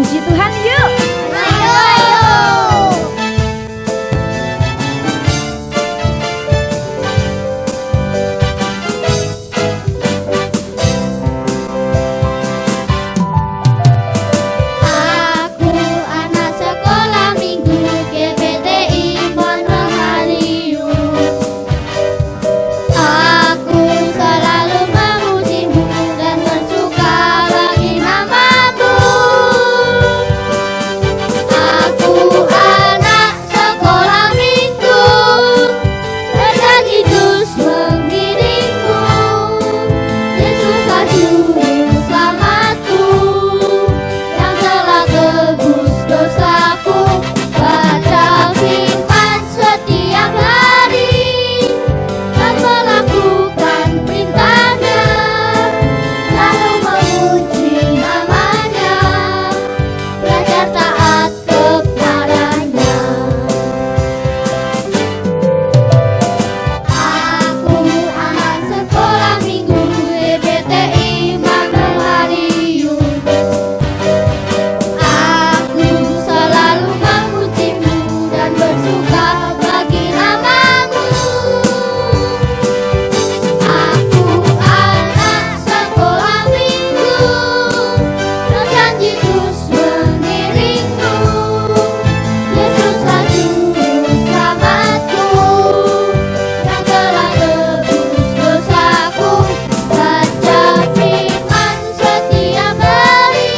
Puji Tuhan yuk. Ayo, ayo. Aku anak sekolah minggu GPTI Pondok Haliung. Aku selalu memujimu dan bersuka bagi namamu. Aku anak sekolah minggu, bernyanyi dus mengiringmu. Yesuslah juru selamatku, yang telah tebus dosaku. Baca firman setiap hari dan melakukan perintahnya, lalu memuji namanya, belajar taat kepadanya. Aku anak sekolah minggu GPTI Pondok Haliung. Aku selalu memujimu dan bersuka bagi namamu. Aku anak sekolah minggu, berjanji terus mengiringmu. Yesuslah juru selamatku, yang telah tebus dosaku. Baca firman setiap hari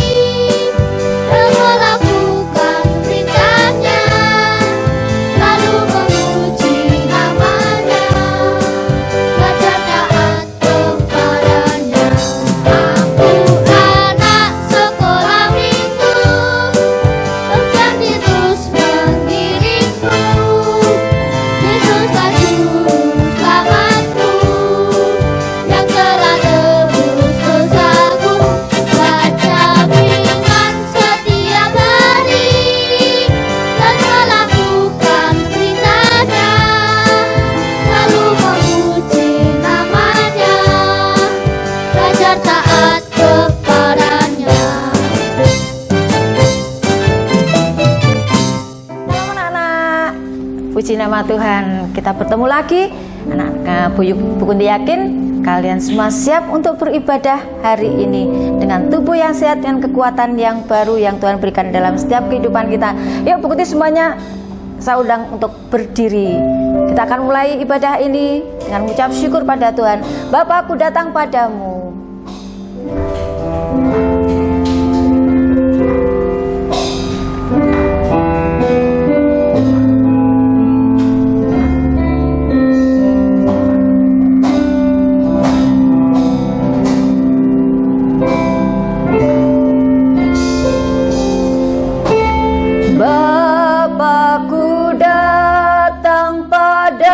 dan melakukan perintahnya, lalu memuji namanya, belajar taat kepadanya. Aku anak sekolah minggu, berjanji terus mengiringmu. Yesuslah juru selamatku, yang telah tebus dosaku. Baca firman setiap hari dan melakukan perintahnya, lalu memuji namanya, belajar taat kepadanya. Shalom anak-anak, puji nama Tuhan. Kita bertemu lagi. Anak Buyuk Bukunti yakin kalian semua siap untuk beribadah hari ini dengan tubuh yang sehat, dengan kekuatan yang baru yang Tuhan berikan dalam setiap kehidupan kita. Yuk Bukunti semuanya, saya undang untuk berdiri. Kita akan mulai ibadah ini dengan mengucap syukur pada Tuhan. Bapakku datang padamu. Bapakku datang padamu,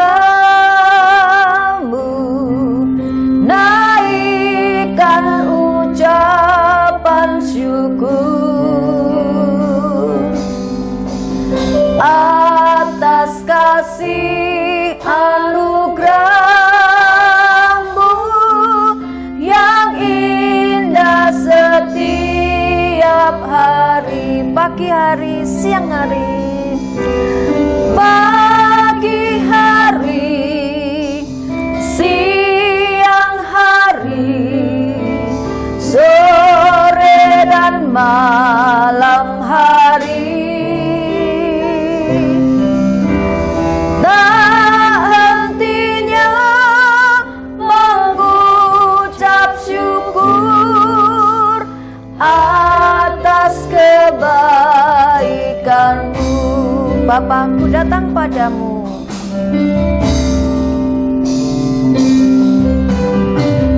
naikkan ucapan syukur atas kasih anugerah-Mu yang indah setiap hari, pagi hari, siang hari, pagi hari, siang hari, sore dan malam hari. Tak hentinya mengucap syukur atas kebaikan-Mu. Bapakku datang padamu.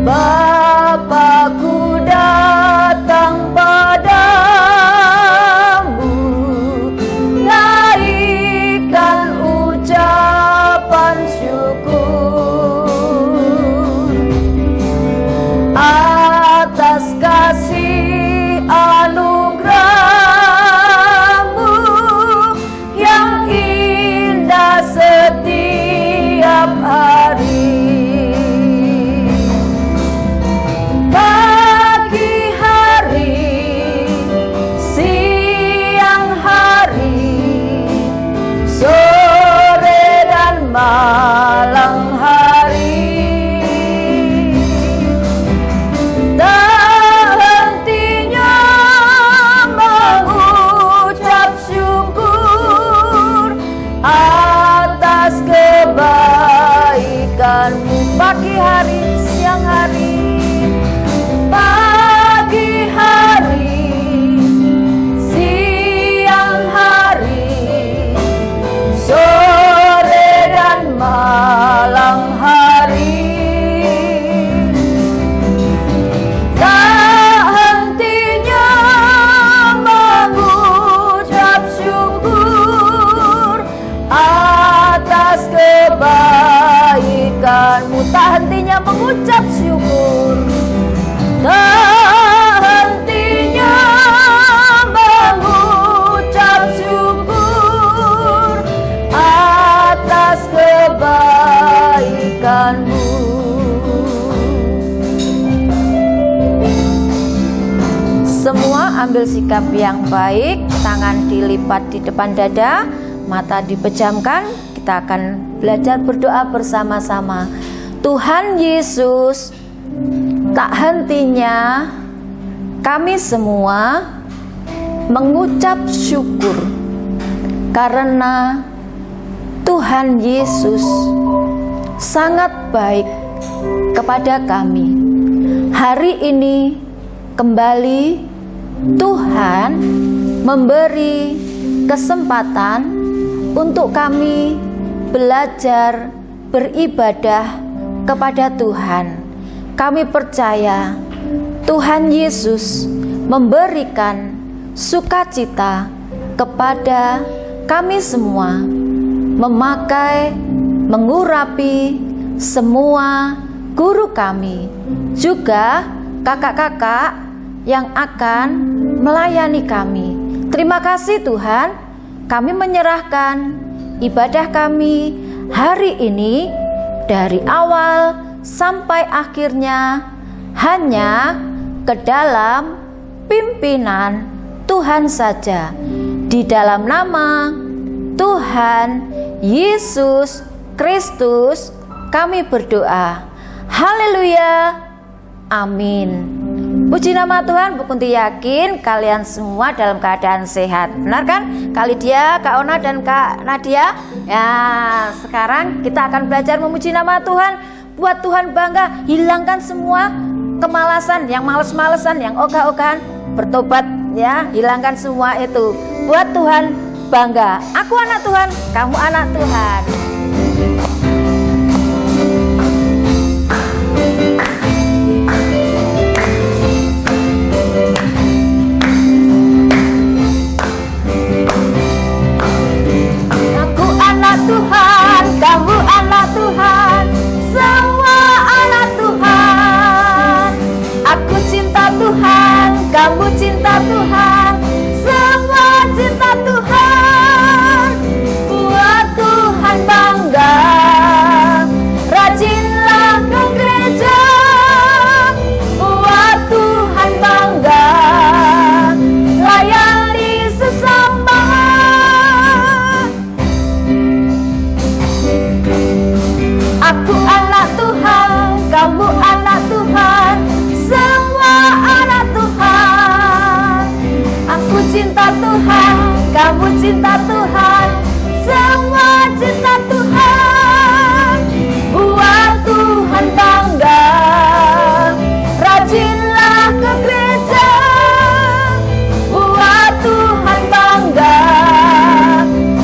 Bapakku datang padamu, naikkan ucapan syukur atas kasih anugerah-Mu yang indah setiap hari. ambil sikap yang baik, tangan dilipat di depan dada, mata dipejamkan. Kita akan belajar berdoa bersama-sama. Tuhan Yesus, tak hentinya kami semua mengucap syukur karena Tuhan Yesus sangat baik kepada kami. Hari ini kembali Tuhan memberi kesempatan untuk kami belajar beribadah kepada Tuhan. Kami percaya Tuhan Yesus memberikan sukacita kepada kami semua, mengurapi semua guru kami, juga kakak-kakak yang akan melayani kami. Terima kasih Tuhan, kami menyerahkan ibadah kami hari ini dari awal sampai akhirnya hanya ke dalam pimpinan Tuhan saja. Di dalam nama Tuhan Yesus Kristus kami berdoa. Haleluya. Amin. Puji nama Tuhan. Bu Kunti yakin kalian semua dalam keadaan sehat. Benar kan? Kak Lydia, Kak Ona, dan Kak Nadia. Ya, sekarang kita akan belajar memuji nama Tuhan. Buat Tuhan bangga. Hilangkan semua kemalasan, yang males-malesan, yang ogah-ogahan. Bertobat ya, hilangkan semua itu. Buat Tuhan bangga. Aku anak Tuhan, kamu anak Tuhan. Aku anak Tuhan, kamu anak Tuhan, semua anak Tuhan. Aku cinta Tuhan, kamu cinta Tuhan, semua cinta Tuhan. Buat Tuhan bangga, rajinlah ke gereja. Buat Tuhan bangga, layani sesama. Aku anak Tuhan, kamu anak Tuhan, semua anak Tuhan. Aku cinta Tuhan, kamu cinta Tuhan, semua cinta Tuhan. Buat Tuhan bangga, rajinlah ke gereja. Buat Tuhan bangga,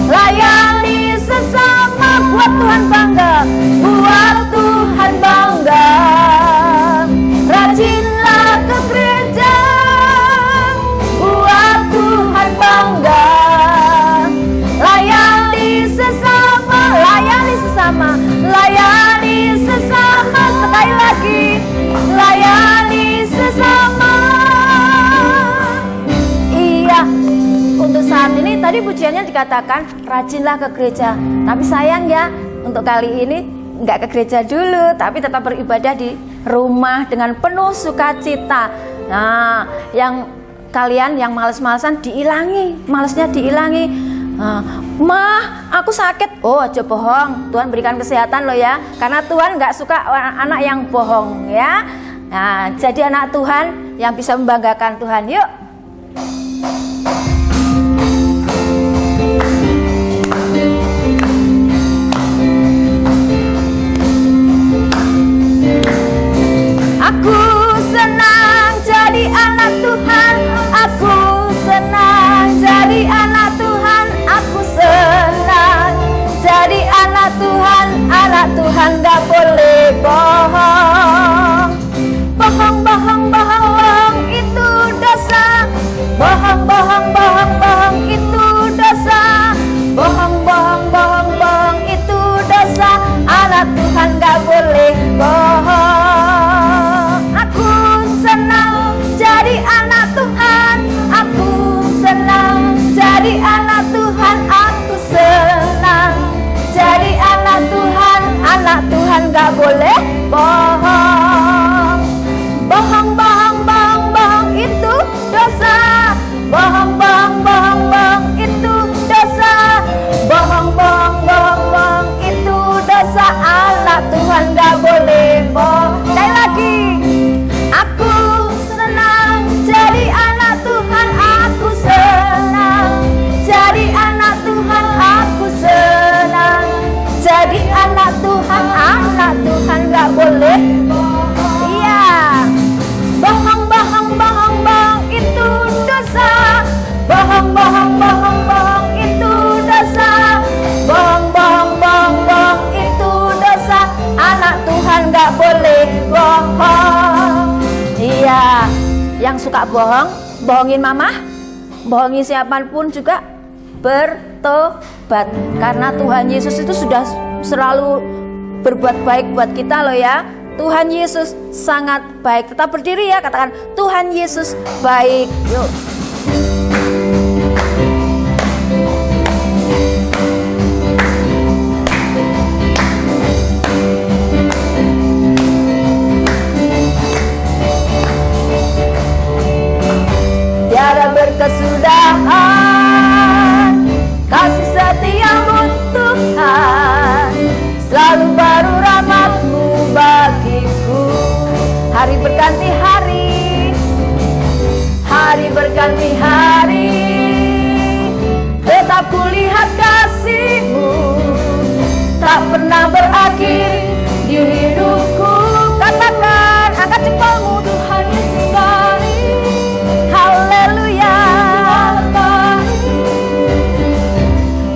layani sesama. Buat Tuhan bangga, buat Tuhan bangga, rajinlah ke gereja. Buat Tuhan bangga, layani sesama, layani sesama, layani sesama. Sekali lagi, layani sesama. Iya, untuk saat ini tadi pujiannya dikatakan rajinlah ke gereja. Tapi sayang ya, untuk kali ini nggak ke gereja dulu, tapi tetap beribadah di rumah dengan penuh sukacita. Nah, yang kalian yang males-malesan diilangi, malesnya diilangi. Mah, aku sakit. Oh, aja bohong. Tuhan berikan kesehatan loh ya. Karena Tuhan nggak suka anak yang bohong ya. Nah, jadi anak Tuhan yang bisa membanggakan Tuhan. Yuk. Aku senang jadi anak Tuhan. Aku senang jadi anak Tuhan. Aku senang jadi anak Tuhan. Anak Tuhan gak boleh bohong. Bohong, bohong, bohong, bohong itu dosa. Bohong, bohong, bohong, bohong itu dosa. Bohong, bohong, bohong, bohong itu dosa. Anak Tuhan gak boleh bohong. Aku senang jadi anak Tuhan. Aku senang jadi anak Tuhan. Aku senang jadi anak Tuhan. Anak Tuhan gak boleh bohong. Bohong, bohong, bohong, bohong itu dosa. yang suka bohongin mama, bohongin siapapun juga bertobat. Karena Tuhan Yesus itu sudah selalu berbuat baik buat kita loh ya. Tuhan Yesus sangat baik. Tetap berdiri ya, katakan Tuhan Yesus baik. Yuk. Tiada berkesudahan kasih setiamu Tuhan, selalu baru rahmat-Mu bagiku. Hari berganti hari, hari berganti hari, tetap kulihat kasih-Mu tak pernah berakhir di hidupku. Katakan, angkat jempolmu, Tuhan Yesus baik. Haleluya.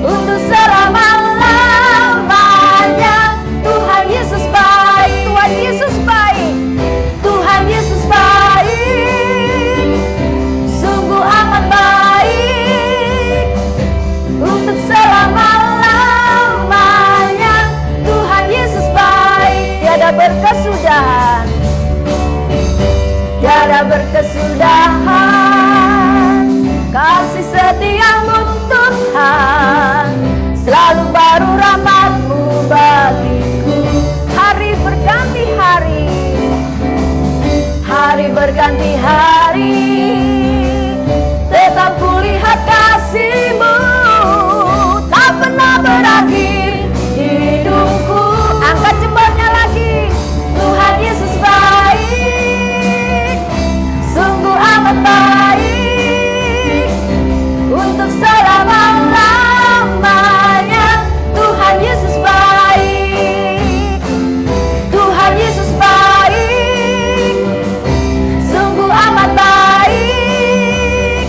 Untuk selama-lamanya Tuhan Yesus baik. Tuhan Yesus baik. Tuhan Yesus baik. Sungguh amat baik. Untuk selama-lamanya Tuhan Yesus baik. Tiada berkesudahan, tiada berkesudahan kasih setia-Mu Tuhan, selalu baru rahmat-Mu bagiku. Hari berganti hari, hari berganti hari, tetap kulihat kasih-Mu tak pernah berakhir di hidupku. Angkat jempolnya lagi, Tuhan Yesus baik. Sungguh amat baik. Untuk selama-lamanya Tuhan Yesus baik. Tuhan Yesus baik. Sungguh amat baik.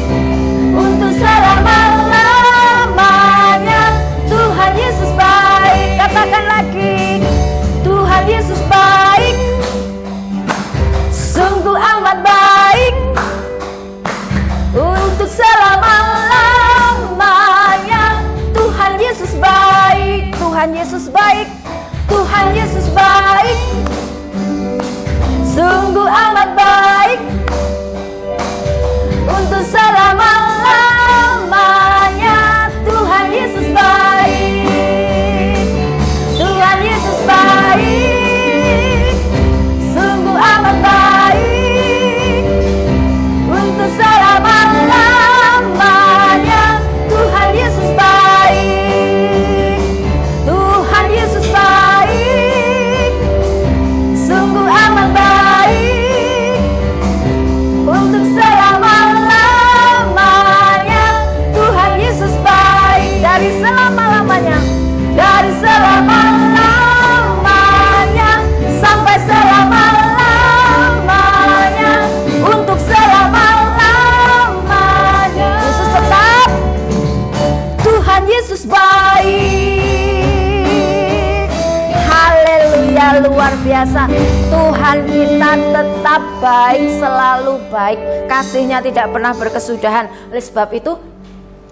Untuk selama-lamanya Tuhan Yesus baik. Katakan lagi, Tuhan Yesus baik. Sungguh amat baik. Untuk selama-lamanya Tuhan Yesus baik. Tuhan Yesus baik. Tuhan Yesus baik. Sungguh amat baik. Untuk selama-lamanya Tuhan Yesus baik. Tuhan Yesus baik. Sungguh amat baik. Untuk selama-lamanya Tuhan Yesus baik. Tuhan Yesus baik. Sungguh amat baik. Untuk selama-lamanya Tuhan Yesus baik. Dari selama-lamanya, dari selama-lamanya sampai selama-lamanya, untuk selama-lamanya Yesus tetap. Tuhan Yesus baik. Haleluya, luar biasa. Tuhan kita tetap baik, selalu baik. Kasih-Nya tidak pernah berkesudahan. Oleh sebab itu,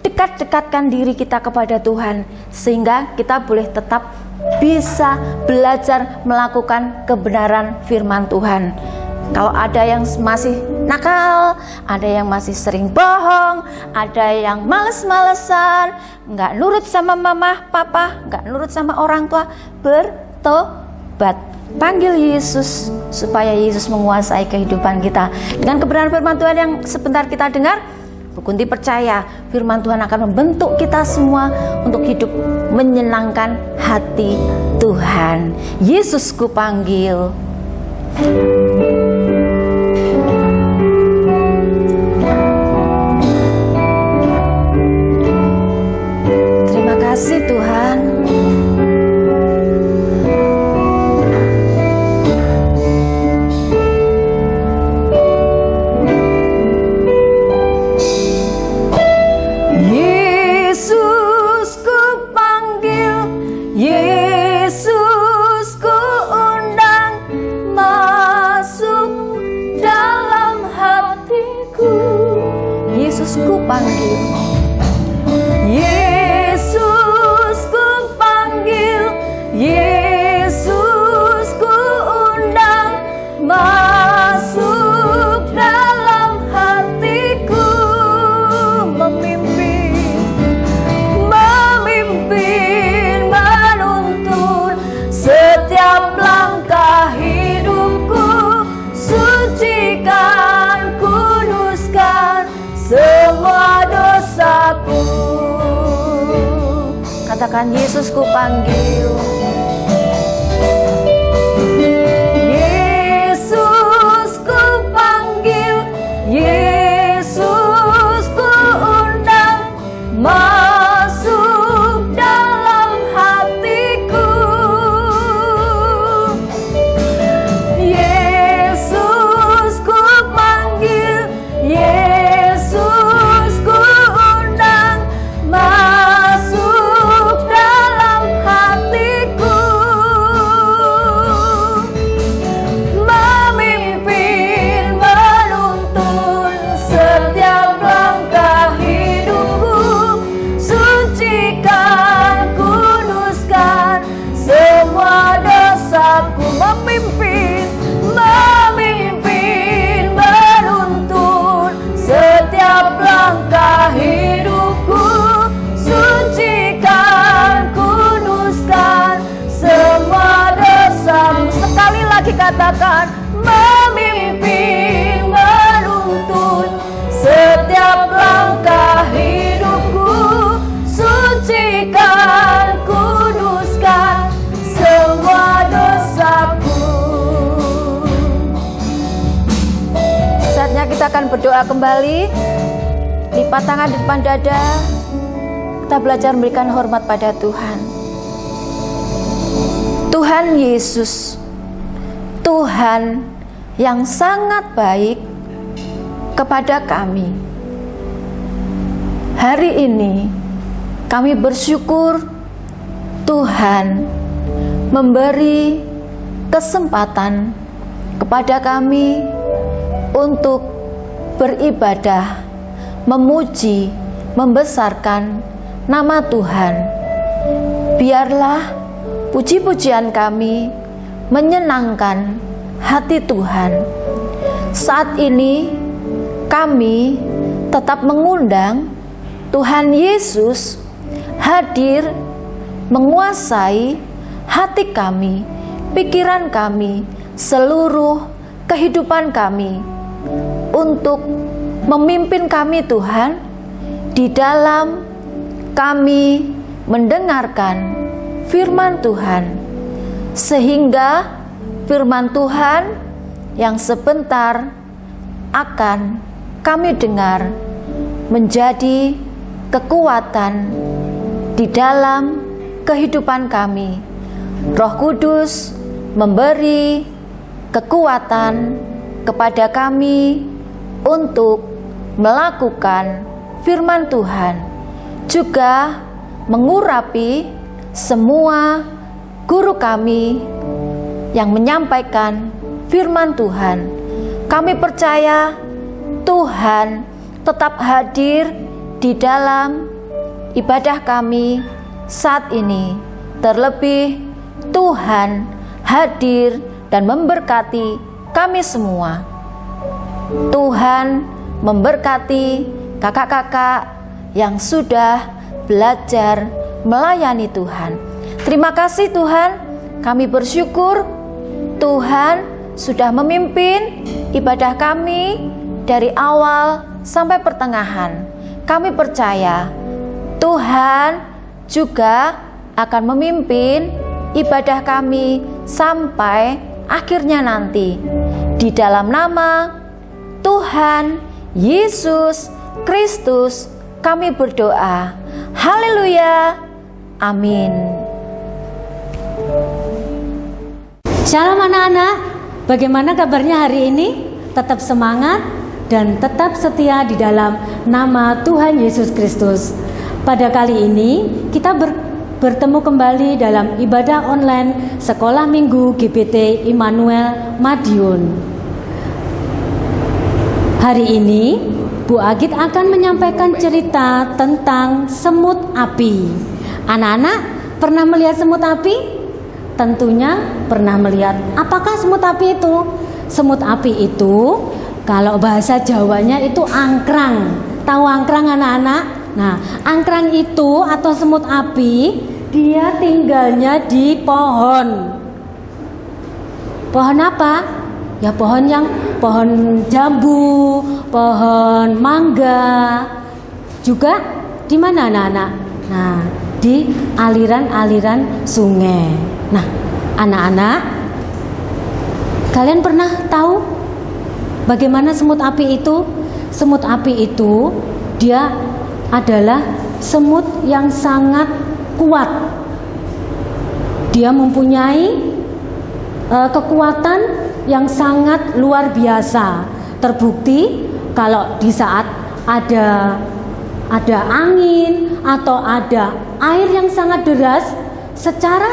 dekat-dekatkan diri kita kepada Tuhan, sehingga kita boleh tetap bisa belajar melakukan kebenaran firman Tuhan. Kalau ada yang masih nakal, ada yang masih sering bohong, ada yang males-malesan, nggak nurut sama mama, papa, nggak nurut sama orang tua, bertobat. Panggil Yesus supaya Yesus menguasai kehidupan kita. Dengan kebenaran firman Tuhan yang sebentar kita dengar, Bu Kunti percaya firman Tuhan akan membentuk kita semua untuk hidup menyenangkan hati Tuhan. Yesus ku panggil. Terima kasih Tuhan. Yesus ku undang masuk. Yesus ku panggil, Yesus ku panggil, Yesus ku undang, masuk dalam hatiku, memimpin, menuntun setiap langkah hidupku, sucikan, kuduskan semua dosaku. Katakan, Yesus ku panggil, Yesus ku panggil, Yesus ku undang, masuk dalam hatiku. Yesus ku panggil, Yesus ku undang, masuk dalam hatiku, memimpin, menuntun setiap langkah hidupku, sucikan, kuduskan semua dosaku. Memimpin, menuntun setiap langkah hidupku, sucikan, kuduskan semua dosaku. Sekali lagi katakan, memimpin, menuntun setiap langkah hidupku, sucikan, kuduskan semua dosaku. Saatnya kita akan berdoa kembali. Lipat tangan di depan dada. Kita belajar memberikan hormat pada Tuhan. Tuhan Yesus, Tuhan yang sangat baik kepada kami. Hari ini kami bersyukur Tuhan memberi kesempatan kepada kami untuk beribadah, memuji, membesarkan nama Tuhan. Biarlah puji-pujian kami menyenangkan hati Tuhan. Saat ini kami tetap mengundang Tuhan Yesus hadir menguasai hati kami, pikiran kami, seluruh kehidupan kami, untuk memimpin kami Tuhan di dalam kami mendengarkan firman Tuhan, sehingga firman Tuhan yang sebentar akan kami dengar menjadi kekuatan di dalam kehidupan kami. Roh Kudus memberi kekuatan kepada kami untuk melakukan firman Tuhan, juga mengurapi semua guru kami yang menyampaikan firman Tuhan. Kami percaya Tuhan tetap hadir di dalam ibadah kami saat ini. Terlebih Tuhan hadir dan memberkati kami semua. Tuhan memberkati kakak-kakak yang sudah belajar melayani Tuhan. Terima kasih Tuhan, kami bersyukur Tuhan sudah memimpin ibadah kami dari awal sampai pertengahan. Kami percaya Tuhan juga akan memimpin ibadah kami sampai akhirnya nanti. Di dalam nama Tuhan Yesus Kristus kami berdoa. Haleluya. Amin. Shalom anak-anak, bagaimana kabarnya hari ini? Tetap semangat dan tetap setia di dalam nama Tuhan Yesus Kristus. Pada kali ini kita bertemu kembali dalam ibadah online Sekolah Minggu GBT Immanuel Madiun. Hari ini Bu Agit akan menyampaikan cerita tentang semut api. Anak-anak pernah melihat semut api? Tentunya pernah melihat. Apakah semut api itu? Semut api itu kalau bahasa Jawanya itu angkrang. Tahu angkrang anak-anak? Nah, angkrang itu atau semut api, dia tinggalnya di pohon. Pohon apa? Ya pohon jambu, pohon mangga. Juga di mana anak-anak? Nah, di aliran-aliran sungai. Nah, anak-anak, kalian pernah tahu bagaimana semut api itu? Semut api itu dia adalah semut yang sangat kuat. Dia mempunyai kekuatan yang sangat luar biasa. Terbukti kalau di saat ada angin atau ada air yang sangat deras, secara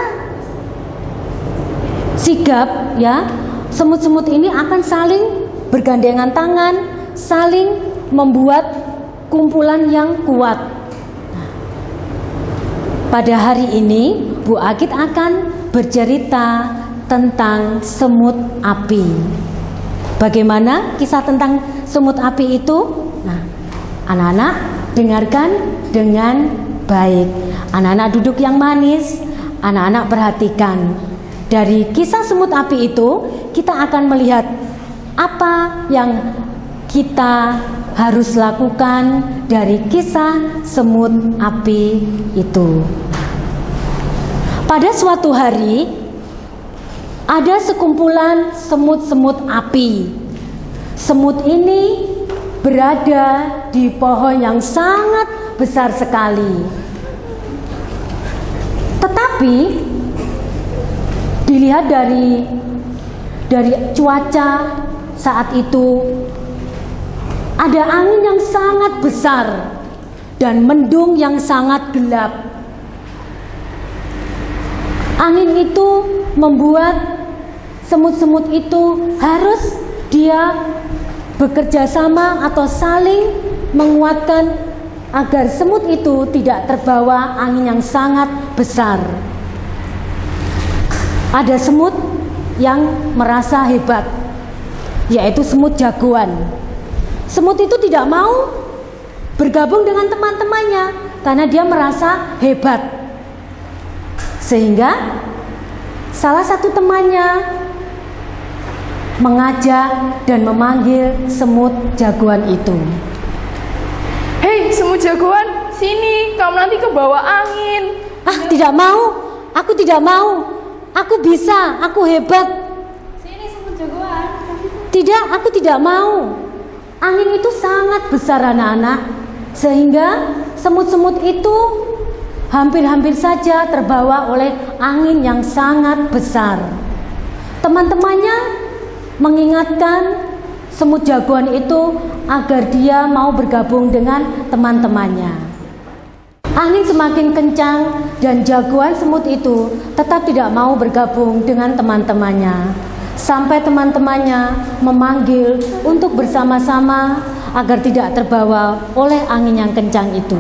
sigap ya, semut-semut ini akan saling bergandengan tangan, saling membuat kumpulan yang kuat. Pada hari ini Bu Agit akan bercerita tentang semut api. Bagaimana kisah tentang semut api itu? Nah, anak-anak dengarkan dengan baik. Anak-anak duduk yang manis, anak-anak perhatikan. Dari kisah semut api itu, kita akan melihat apa yang kita harus lakukan dari kisah semut api itu. Pada suatu hari, ada sekumpulan semut-semut api. Semut ini berada di pohon yang sangat besar sekali. Tetapi dilihat dari cuaca saat itu, ada angin yang sangat besar dan mendung yang sangat gelap. Angin itu membuat semut-semut itu harus dia bekerja sama atau saling menguatkan agar semut itu tidak terbawa angin yang sangat besar. Ada semut yang merasa hebat, yaitu semut jagoan. Semut itu tidak mau bergabung dengan teman-temannya karena dia merasa hebat. Sehingga salah satu temannya mengajak dan memanggil semut jagoan itu. Hei semut jagoan, sini, kamu nanti kebawa angin. Tidak mau, aku tidak mau. Aku bisa, aku hebat. Sini semut jagoan. Tidak, aku tidak mau. Angin itu sangat besar anak-anak, sehingga semut-semut itu hampir-hampir saja terbawa oleh angin yang sangat besar. Teman-temannya mengingatkan semut jagoan itu agar dia mau bergabung dengan teman-temannya. Angin semakin kencang dan jagoan semut itu tetap tidak mau bergabung dengan teman-temannya. Sampai teman-temannya memanggil untuk bersama-sama agar tidak terbawa oleh angin yang kencang itu.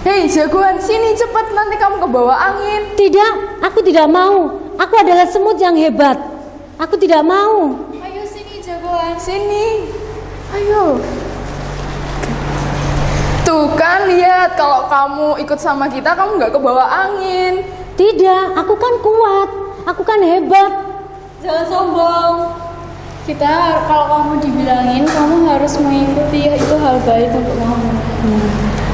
Hei jagoan, sini cepat, nanti kamu kebawa angin. Tidak, aku tidak mau. Aku adalah semut yang hebat. Aku tidak mau. Ayo sini jagoan, sini. Ayo. Tuh kan lihat, kalau kamu ikut sama kita, kamu nggak kebawa angin. Tidak, aku kan kuat. Aku kan hebat. Jangan sombong. Kalau kamu dibilangin, kamu harus mengikuti, itu hal baik untuk kamu.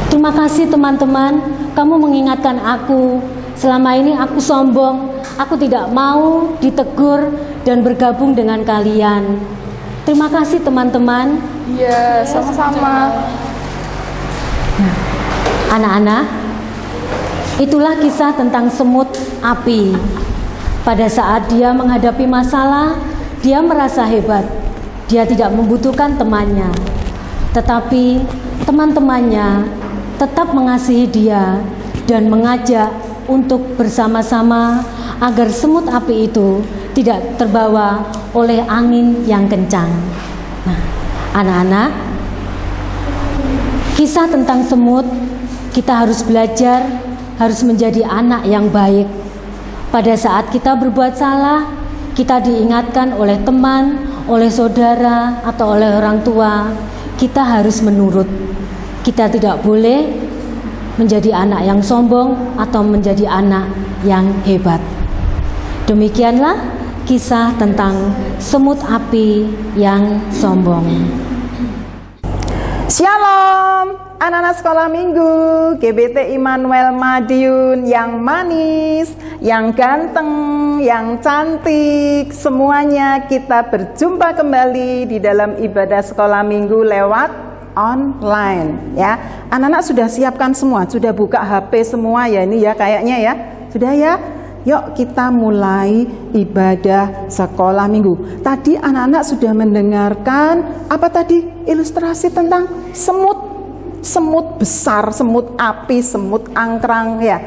Terima kasih teman-teman, kamu mengingatkan aku. Selama ini aku sombong, aku tidak mau ditegur dan bergabung dengan kalian. Terima kasih teman-teman. Iya, sama-sama. Anak-anak, itulah kisah tentang semut api. Pada saat dia menghadapi masalah, dia merasa hebat. Dia tidak membutuhkan temannya, tetapi teman-temannya tetap mengasihi dia dan mengajak untuk bersama-sama agar semut api itu tidak terbawa oleh angin yang kencang. Nah, anak-anak, Kisah tentang semut, kita harus belajar, harus menjadi anak yang baik. Pada saat kita berbuat salah, kita diingatkan oleh teman, oleh saudara, atau oleh orang tua, kita harus menurut. Kita tidak boleh menjadi anak yang sombong atau menjadi anak yang hebat. Demikianlah kisah tentang semut api yang sombong. Shalom, anak-anak sekolah minggu GBT Immanuel Madiun yang manis, yang ganteng, yang cantik, semuanya kita berjumpa kembali di dalam ibadah sekolah minggu lewat online ya. Anak-anak sudah siapkan semua, sudah buka HP semua ya ini ya kayaknya ya. Sudah ya? Yuk kita mulai ibadah sekolah minggu. Tadi anak-anak sudah mendengarkan apa tadi? Ilustrasi tentang semut. Semut besar, semut api, semut angkrang ya.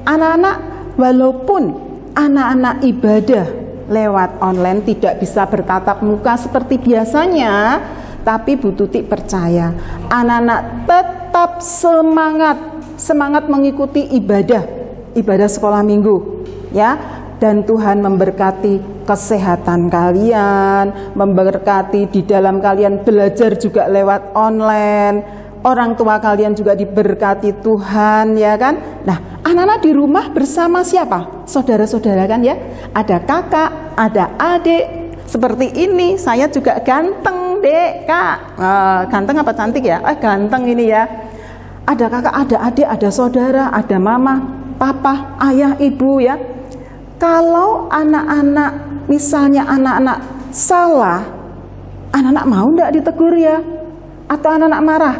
Anak-anak, walaupun anak-anak ibadah lewat online tidak bisa bertatap muka seperti biasanya, tapi Bu Tuti percaya anak-anak tetap semangat mengikuti ibadah sekolah minggu ya, dan Tuhan memberkati kesehatan kalian, memberkati di dalam kalian belajar juga lewat online, orang tua kalian juga diberkati Tuhan ya kan. Nah, anak-anak di rumah bersama siapa? Saudara-saudara kan ya, ada kakak, ada adik, seperti ini. Saya juga ganteng dek kak, ganteng apa cantik ya? Ganteng ini ya. Ada kakak, ada adik, ada saudara, ada mama, papa, ayah, ibu ya. Kalau anak-anak, misalnya anak-anak salah, anak-anak mau enggak ditegur ya? Atau anak-anak marah?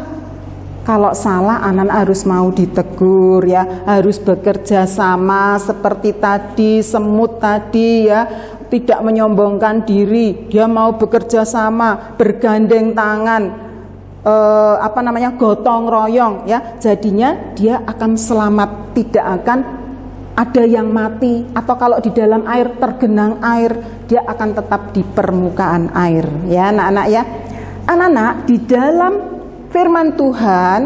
Kalau salah anak-anak harus mau ditegur ya, harus bekerja sama seperti tadi semut tadi ya, tidak menyombongkan diri, dia mau bekerja sama, bergandeng tangan, gotong royong ya, jadinya dia akan selamat, tidak akan ada yang mati, atau kalau di dalam air tergenang air, dia akan tetap di permukaan air ya anak-anak ya. Anak-anak, di dalam firman Tuhan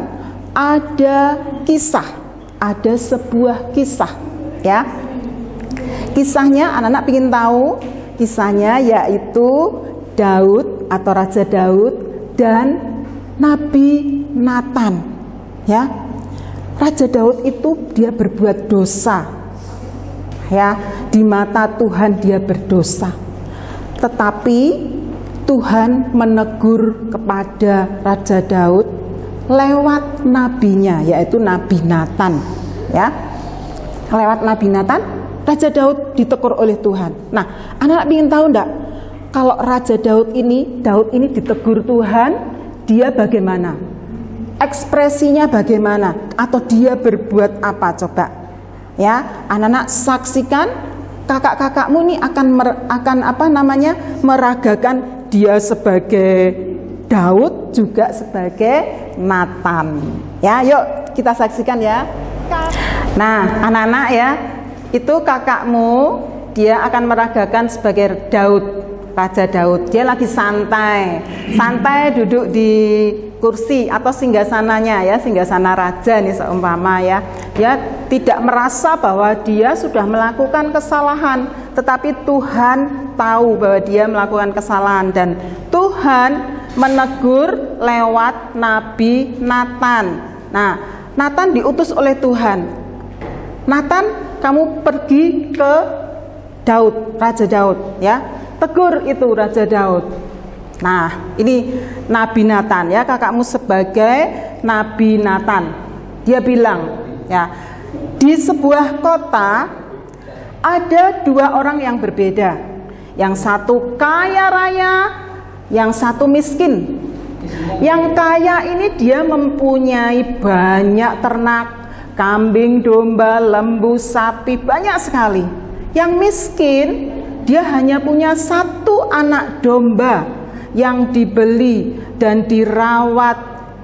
ada kisah, ada sebuah kisah ya. Kisahnya anak-anak ingin tahu, kisahnya yaitu Daud atau Raja Daud dan Nabi Nathan ya. Raja Daud itu dia berbuat dosa ya, di mata Tuhan dia berdosa, tetapi Tuhan menegur kepada Raja Daud lewat nabinya, yaitu Nabi Nathan ya. Lewat Nabi Nathan Raja Daud ditegur oleh Tuhan. Nah, anak-anak ingin tahu enggak, kalau Raja Daud ini ditegur Tuhan, dia bagaimana? Ekspresinya bagaimana? Atau dia berbuat apa coba? Ya, anak-anak saksikan, kakak-kakakmu ini akan meragakan dia sebagai Daud juga sebagai Nathan. Ya, yuk kita saksikan ya. Nah, anak-anak ya, itu kakakmu dia akan meragakan sebagai Daud, Raja Daud. Dia lagi santai duduk di kursi atau singgasananya ya, singgasana raja nih seumpama ya. Dia tidak merasa bahwa dia sudah melakukan kesalahan, tetapi Tuhan tahu bahwa dia melakukan kesalahan dan Tuhan menegur lewat Nabi Nathan. Nah, Nathan diutus oleh Tuhan. Nathan, kamu pergi ke Daud, Raja Daud ya. Tegur itu Raja Daud. Nah, ini Nabi Nathan ya, kakakmu sebagai Nabi Nathan. Dia bilang ya, di sebuah kota ada dua orang yang berbeda. Yang satu kaya raya, yang satu miskin. Yang kaya ini dia mempunyai banyak ternak, kambing, domba, lembu, sapi, banyak sekali. Yang miskin, dia hanya punya satu anak domba yang dibeli dan dirawat,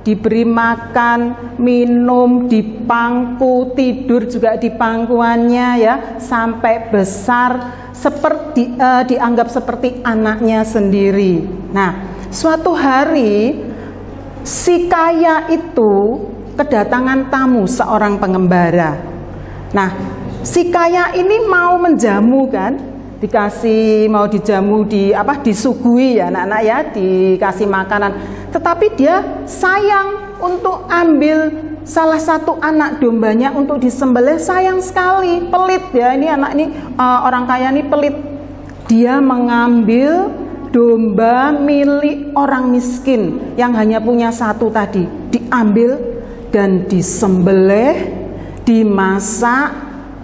diberi makan, minum, dipangku, tidur juga di pangkuannya ya, sampai besar seperti dianggap seperti anaknya sendiri. Nah, suatu hari si kaya itu kedatangan tamu seorang pengembara. Nah, si kaya ini mau menjamu kan, mau dijamu, disuguhi ya anak-anak ya, dikasih makanan. Tetapi dia sayang untuk ambil salah satu anak dombanya untuk disembelih, sayang sekali, pelit ya, ini anak ini orang kaya ini pelit. Dia mengambil domba milik orang miskin yang hanya punya satu tadi, diambil dan disembelih, dimasak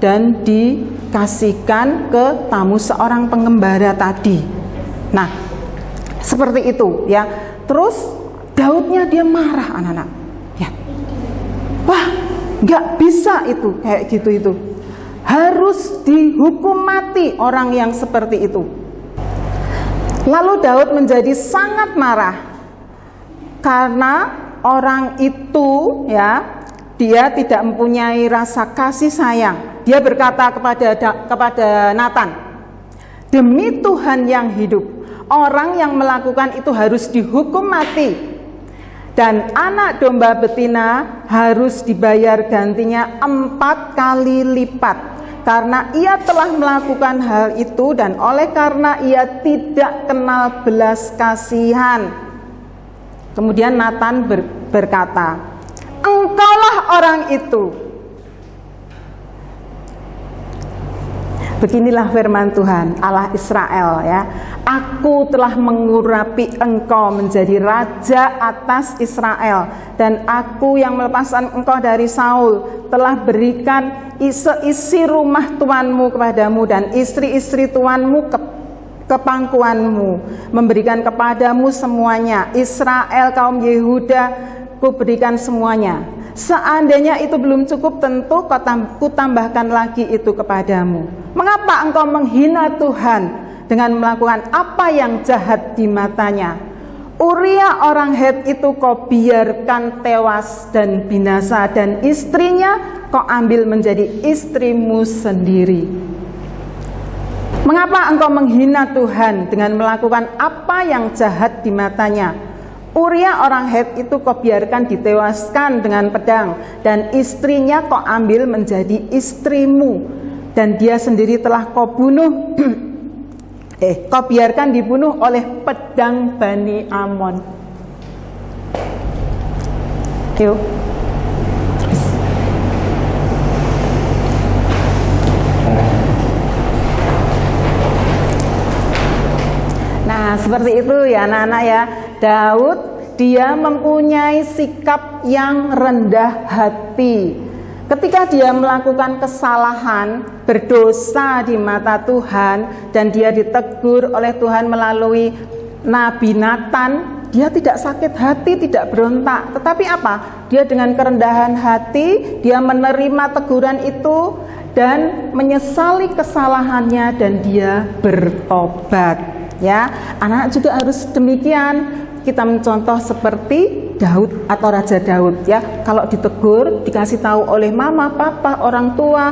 dan dikasihkan ke tamu seorang pengembara tadi. Nah, seperti itu ya. Terus Daudnya dia marah anak-anak. Ya. Wah, nggak bisa itu kayak gitu itu. Harus dihukum mati orang yang seperti itu. Lalu Daud menjadi sangat marah karena orang itu ya, dia tidak mempunyai rasa kasih sayang. Dia berkata kepada Nathan, demi Tuhan yang hidup, orang yang melakukan itu harus dihukum mati, dan anak domba betina harus dibayar gantinya 4 kali lipat. Karena ia telah melakukan hal itu dan oleh karena ia tidak kenal belas kasihan. Kemudian Nathan berkata, engkaulah orang itu. Beginilah firman Tuhan Allah Israel ya. Aku telah mengurapi engkau menjadi raja atas Israel, dan aku yang melepaskan engkau dari Saul telah berikan isi rumah tuanmu kepadamu dan istri-istri tuanmu ke pangkuanmu, memberikan kepadamu semuanya. Israel kaum Yehuda ku berikan semuanya. Seandainya itu belum cukup, tentu ku tambahkan lagi itu kepadamu. Mengapa engkau menghina Tuhan dengan melakukan apa yang jahat di matanya? Uria orang Het itu kau biarkan tewas dan binasa, dan istrinya kau ambil menjadi istrimu sendiri. Mengapa engkau menghina Tuhan dengan melakukan apa yang jahat di matanya? Uria orang Het itu kau biarkan ditewaskan dengan pedang, dan istrinya kau ambil menjadi istrimu, dan dia sendiri telah kau bunuh. Kau biarkan dibunuh oleh pedang Bani Amon. Yuk. Nah, seperti itu ya anak-anak ya. Daud dia mempunyai sikap yang rendah hati. Ketika dia melakukan kesalahan, berdosa di mata Tuhan, dan dia ditegur oleh Tuhan melalui Nabi Nathan, dia tidak sakit hati, tidak berontak. Tetapi apa? Dia dengan kerendahan hati, dia menerima teguran itu dan menyesali kesalahannya, dan dia bertobat. Ya, anak-anak juga harus demikian. Kita mencontoh seperti Daud atau Raja Daud ya. Kalau ditegur, dikasih tahu oleh mama, papa, orang tua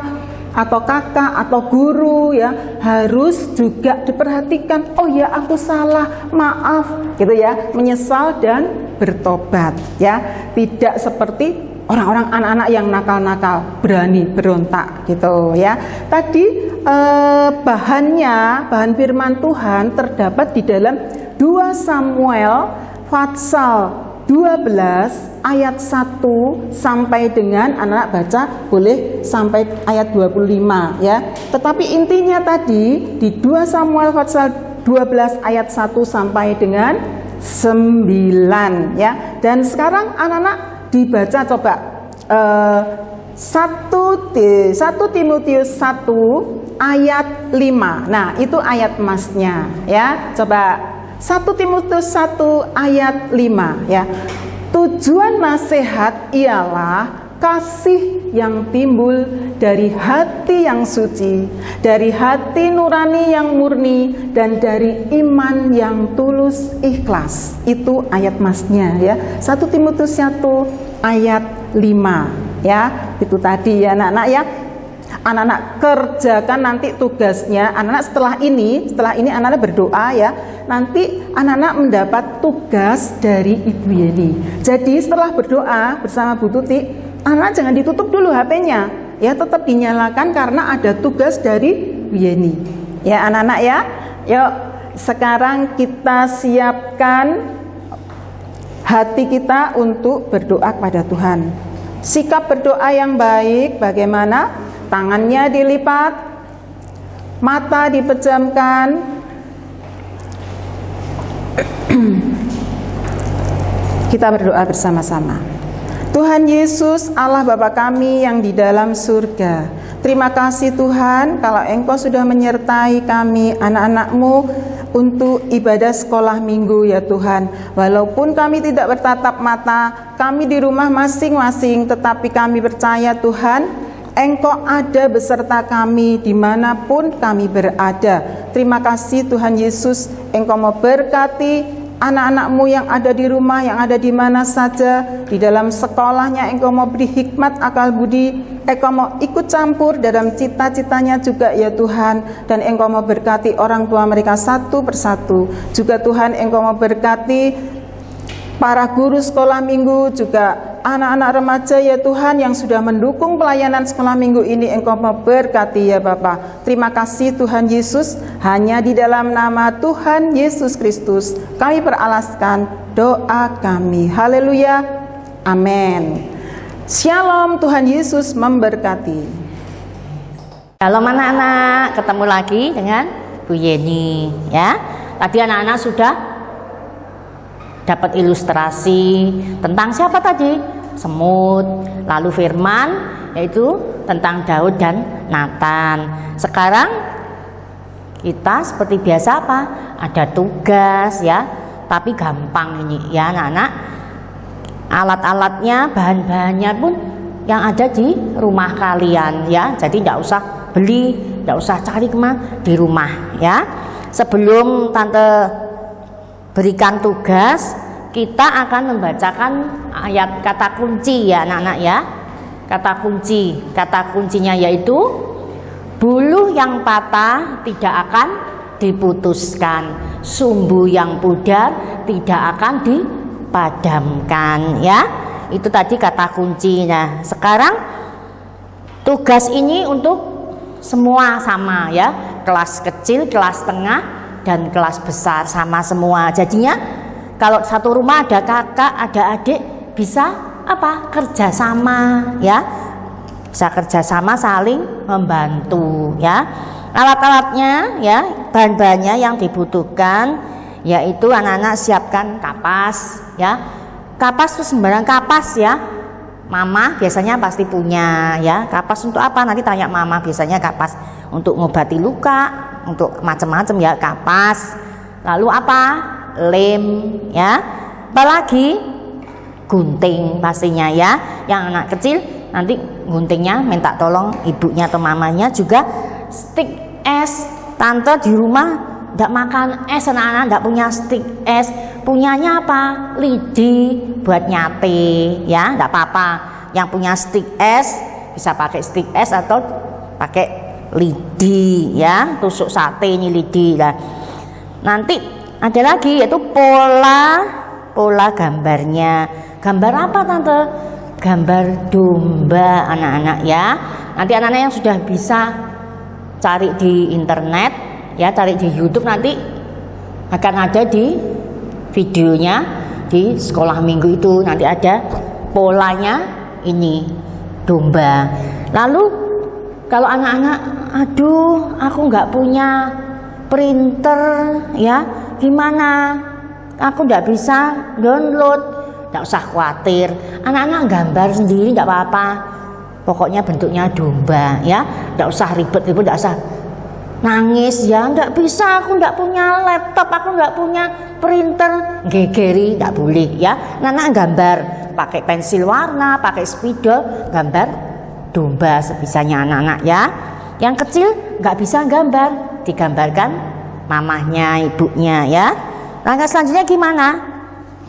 atau kakak atau guru ya, harus juga diperhatikan. Oh ya, aku salah, maaf gitu ya, menyesal dan bertobat ya. Tidak seperti orang-orang anak-anak yang nakal-nakal, berani berontak gitu ya. Tadi bahan firman Tuhan terdapat di dalam 2 Samuel pasal 12 ayat 1 sampai dengan anak-anak baca boleh sampai ayat 25 ya. Tetapi intinya tadi di 2 Samuel pasal 12 ayat 1 sampai dengan 9 ya. Dan sekarang anak-anak dibaca coba 1 Timotius 1 ayat 5. Nah, itu ayat emasnya ya. Coba 1 Timotius 1 ayat 5 ya. Tujuan nasihat ialah kasih yang timbul dari hati yang suci, dari hati nurani yang murni, dan dari iman yang tulus ikhlas. Itu ayat emasnya ya. 1 Timotius 1 ayat 5 ya. Itu tadi ya anak-anak ya. anak-anak kerjakan nanti tugasnya. Anak-anak setelah ini anak-anak berdoa ya. Nanti anak-anak mendapat tugas dari Ibu Yeni. Jadi setelah berdoa bersama Bu Tuti, anak-anak jangan ditutup dulu HP-nya. Ya, tetap dinyalakan karena ada tugas dari Bu Yeni. Ya anak-anak ya. Yuk, sekarang kita siapkan hati kita untuk berdoa kepada Tuhan. Sikap berdoa yang baik bagaimana? Tangannya dilipat, mata dipejamkan. Kita berdoa bersama-sama. Tuhan Yesus, Allah Bapa kami yang di dalam surga, terima kasih Tuhan kalau Engkau sudah menyertai kami, anak-anak-Mu, untuk ibadah sekolah minggu ya Tuhan. Walaupun kami tidak bertatap mata, kami di rumah masing-masing, tetapi kami percaya Tuhan, Engkau ada beserta kami dimanapun kami berada. Terima kasih Tuhan Yesus, Engkau mau berkati anak-anak-Mu yang ada di rumah, yang ada di mana saja, di dalam sekolahnya. Engkau mau beri hikmat, akal budi, Engkau mau ikut campur dalam cita-citanya juga ya Tuhan. Dan Engkau mau berkati orang tua mereka satu persatu. Juga Tuhan, Engkau mau berkati para guru sekolah minggu, juga anak-anak remaja ya Tuhan yang sudah mendukung pelayanan sekolah minggu ini. Engkau mau berkati ya Bapa. Terima kasih Tuhan Yesus. Hanya di dalam nama Tuhan Yesus Kristus kami peralaskan doa kami. Haleluya. Amin. Shalom, Tuhan Yesus memberkati. Halo anak-anak, ketemu lagi dengan Bu Yeni ya. Tadi anak-anak sudah dapat ilustrasi tentang siapa tadi? Semut. Lalu firman yaitu tentang Daud dan Nathan. Sekarang kita seperti biasa apa? Ada tugas ya, tapi gampang ini ya anak-anak. Alat-alatnya, bahan-bahannya pun yang ada di rumah kalian ya. Jadi tidak usah beli, tidak usah cari kemana, di rumah ya. Sebelum Tante berikan tugas, kita akan membacakan ayat kata kunci ya anak-anak ya. Kata kuncinya yaitu buluh yang patah tidak akan diputuskan, sumbu yang pudar tidak akan dipadamkan ya. Itu tadi kata kuncinya. Sekarang tugas ini untuk semua sama ya, kelas kecil, kelas tengah, dan kelas besar sama semua. Jadinya kalau satu rumah ada kakak, ada adik, bisa apa? Kerjasama ya, bisa kerjasama saling membantu ya. Alat-alatnya ya, bahan-bahannya yang dibutuhkan yaitu anak-anak siapkan kapas ya. Kapas itu sembarang kapas ya. Mama biasanya pasti punya ya. Kapas untuk apa? Nanti tanya mama. Biasanya kapas untuk ngobati luka, untuk macam-macam ya kapas. Lalu apa? Lem ya. Apalagi gunting pastinya ya. Yang anak kecil nanti guntingnya minta tolong ibunya atau mamanya. Juga stik es. Tante di rumah tidak makan es, anak-anak tidak punya stik es. Punyanya apa? Lidi buat nyate ya, tidak apa-apa. Yang punya stik es bisa pakai stik es atau pakai lidi ya, tusuk sate ini lidi lah. Nanti ada lagi yaitu pola gambarnya. Gambar apa Tante? Gambar domba anak-anak ya. Nanti anak-anak yang sudah bisa cari di internet ya, cari di YouTube, nanti akan ada di videonya di sekolah minggu itu. Nanti ada polanya ini domba. Lalu kalau anak-anak, aduh aku nggak punya printer ya, gimana? Aku nggak bisa download. Nggak usah khawatir, anak-anak gambar sendiri nggak apa-apa. Pokoknya bentuknya domba ya, nggak usah ribet-ribet, nggak usah nangis ya, nggak bisa, aku nggak punya laptop, aku nggak punya printer, gegeri nggak boleh ya. Anak-anak gambar pakai pensil warna, pakai spidol, gambar domba sebisanya anak-anak ya. Yang kecil nggak bisa gambar, digambarkan mamahnya, ibunya ya. Langkah selanjutnya gimana?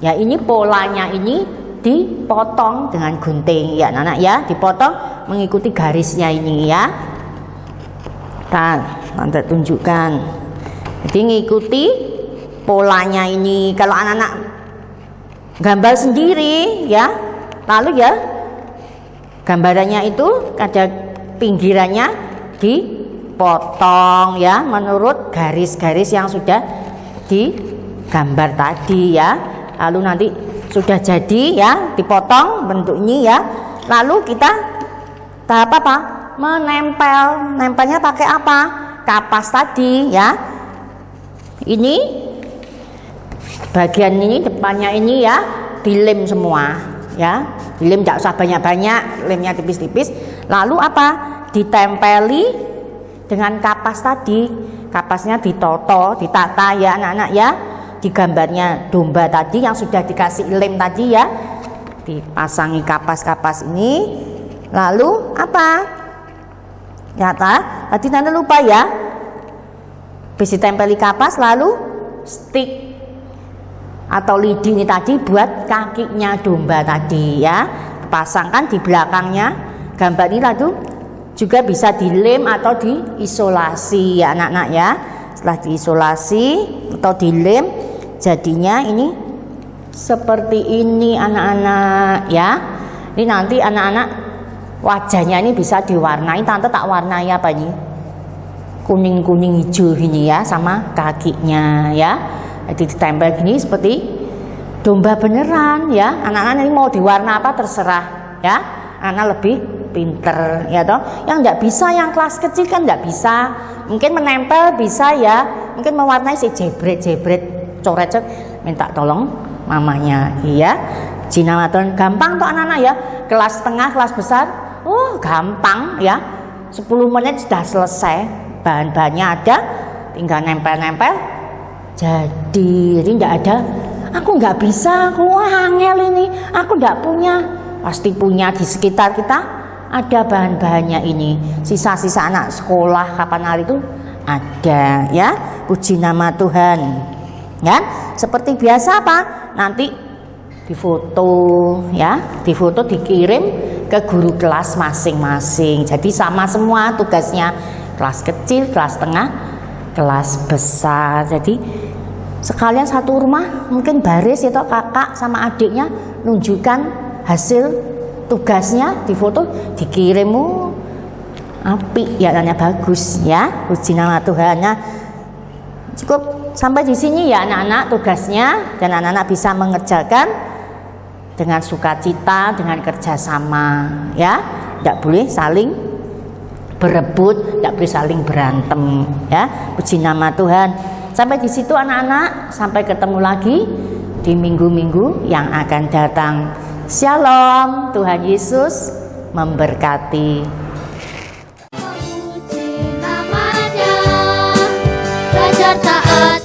Ya ini polanya ini dipotong dengan gunting ya anak-anak ya, dipotong mengikuti garisnya ini ya. Tante tunjukkan. Jadi ngikuti polanya ini. Kalau anak-anak gambar sendiri ya, lalu ya gambarannya itu ada pinggirannya dipotong ya menurut garis-garis yang sudah digambar tadi ya. Lalu nanti sudah jadi ya, dipotong bentuknya ya. Lalu kita tahap apa? Menempel. Nempelnya pakai apa? Kapas tadi ya. Ini bagian ini depannya ini ya dilem semua ya. Dilem, tidak usah banyak-banyak, lemnya tipis-tipis. Lalu apa? Ditempeli dengan kapas tadi. Kapasnya ditoto, ditata ya anak-anak ya. Di gambarnya domba tadi yang sudah dikasih lem tadi ya, dipasangi kapas-kapas ini. Lalu apa? Nyata tadi Tante lupa ya, habis ditempeli kapas, lalu stick atau lidi ini tadi buat kakinya domba tadi ya, pasangkan di belakangnya gambar ini. Lalu juga bisa dilem atau diisolasi ya anak-anak ya. Setelah diisolasi atau dilem, jadinya ini seperti ini anak-anak ya. Ini nanti anak-anak wajahnya ini bisa diwarnai. Tante tak warnai apa ini? Kuning-kuning hijau ini ya, sama kakinya ya. Jadi ditempel gini seperti domba beneran ya. Anak-anak ini mau diwarna apa terserah ya. Anak lebih pinter ya toh. Yang enggak bisa, yang kelas kecil kan enggak bisa. Mungkin menempel bisa ya. Mungkin mewarnai si jebret-jebret, coret-coret, minta tolong mamanya ya. Jinamaton gampang tuh anak-anak ya. Kelas tengah, kelas besar, oh gampang ya. 10 menit sudah selesai. Bahan-bahannya ada, tinggal nempel-nempel. Jadi tidak ada, aku nggak bisa, aku angel ini, aku nggak punya. Pasti punya di sekitar kita ada bahan-bahannya ini. Sisa-sisa anak sekolah kapan hari itu ada ya. Puji nama Tuhan ya. Seperti biasa apa? Nanti difoto ya, difoto dikirim ke guru kelas masing-masing. Jadi sama semua tugasnya, kelas kecil, kelas tengah, kelas besar. Jadi sekalian satu rumah mungkin baris itu kakak sama adiknya nunjukkan hasil tugasnya, difoto dikirim. Api ya, tanya bagus ya. Puji nama Tuhan. Nah, cukup sampai di sini ya anak-anak tugasnya, dan anak-anak bisa mengerjakan dengan sukacita, dengan kerjasama ya. Tidak boleh saling berebut, tidak boleh saling berantem ya. Puji nama Tuhan. Sampai di situ anak-anak, sampai ketemu lagi di minggu-minggu yang akan datang. Shalom, Tuhan Yesus memberkati. Puji namanya, belajar taat